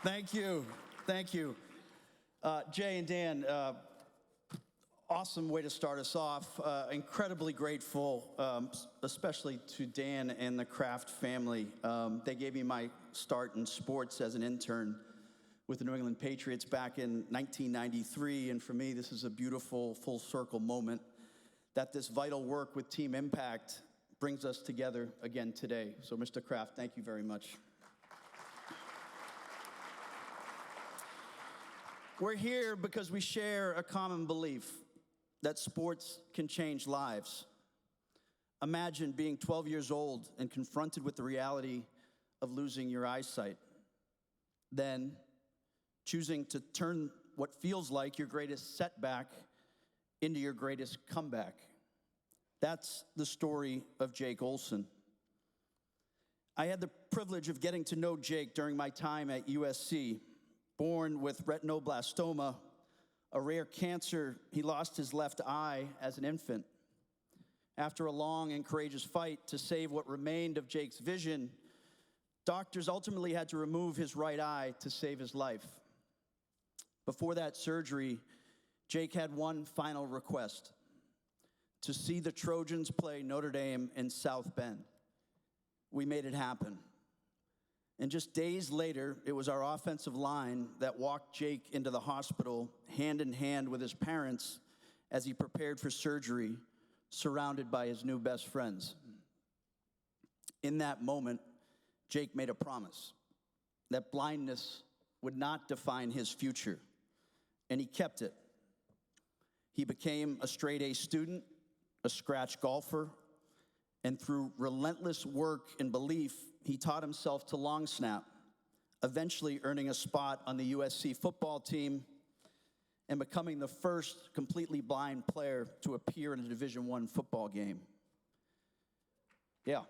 Thank you. Thank you. Jay and Dan, awesome way to start us off. Incredibly grateful, especially to Dan and the Kraft family. They gave me my start in sports as an intern with the New England Patriots back in 1993, and for me, this is a beautiful full circle moment that this vital work with Team Impact brings us together again today. So, Mr. Kraft, thank you very much. We're here because we share a common belief that sports can change lives. Imagine being 12 years old and confronted with the reality of losing your eyesight. Then choosing to turn what feels like your greatest setback into your greatest comeback. That's the story of Jake Olson. I had the privilege of getting to know Jake during my time at USC. Born with retinoblastoma, a rare cancer, he lost his left eye as an infant. After a long and courageous fight to save what remained of Jake's vision, doctors ultimately had to remove his right eye to save his life. Before that surgery, Jake had one final request: to see the Trojans play Notre Dame in South Bend. We made it happen. And just days later, it was our offensive line that walked Jake into the hospital hand in hand with his parents as he prepared for surgery, surrounded by his new best friends. In that moment, Jake made a promise that blindness would not define his future, and he kept it. He became a straight-A student, a scratch golfer, and through relentless work and belief, he taught himself to long snap, eventually earning a spot on the USC football team and becoming the first completely blind player to appear in a Division I football game. Yeah.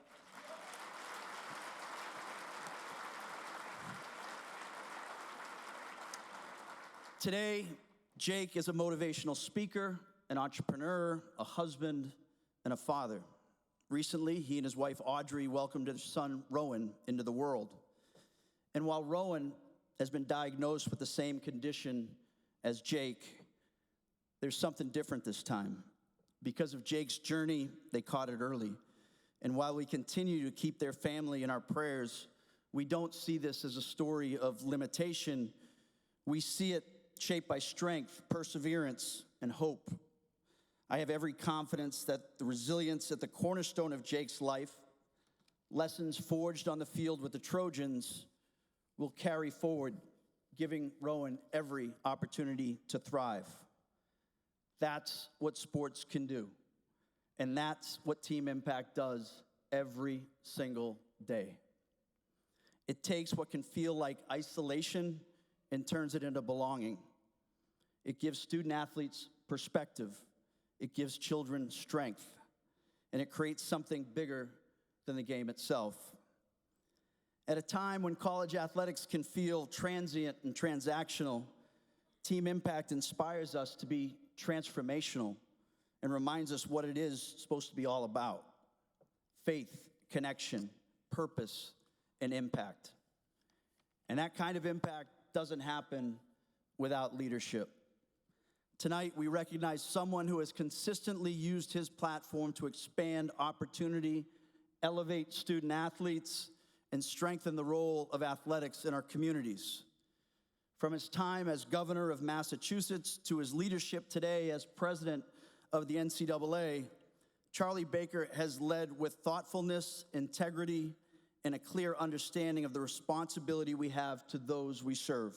Today, Jake is a motivational speaker, an entrepreneur, a husband, and a father. Recently, he and his wife, Audrey, welcomed his son, Rowan, into the world. And while Rowan has been diagnosed with the same condition as Jake, there's something different this time. Because of Jake's journey, they caught it early. And while we continue to keep their family in our prayers, we don't see this as a story of limitation. We see it shaped by strength, perseverance, and hope. I have every confidence that the resilience at the cornerstone of Jake's life, lessons forged on the field with the Trojans, will carry forward, giving Rowan every opportunity to thrive. That's what sports can do, and that's what Team Impact does every single day. It takes what can feel like isolation and turns it into belonging. It gives student athletes perspective. It gives children strength, and it creates something bigger than the game itself. At a time when college athletics can feel transient and transactional, Team Impact inspires us to be transformational and reminds us what it is supposed to be all about: faith, connection, purpose, and impact. And that kind of impact doesn't happen without leadership. Tonight, we recognize someone who has consistently used his platform to expand opportunity, elevate student athletes, and strengthen the role of athletics in our communities. From his time as governor of Massachusetts to his leadership today as president of the NCAA, Charlie Baker has led with thoughtfulness, integrity, and a clear understanding of the responsibility we have to those we serve.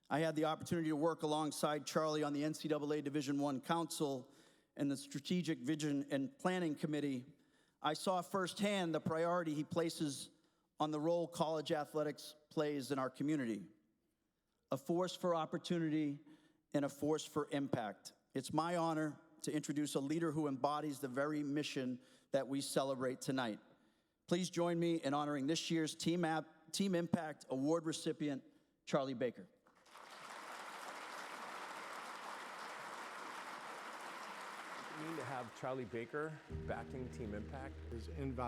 I had the opportunity to work alongside Charlie on the NCAA Division I Council and the Strategic Vision and Planning Committee. I saw firsthand the priority he places on the role college athletics plays in our community: a force for opportunity and a force for impact. It's my honor to introduce a leader who embodies the very mission that we celebrate tonight. Please join me in honoring this year's Team Impact Award recipient, Charlie Baker. To have Charlie Baker backing Team Impact is invaluable.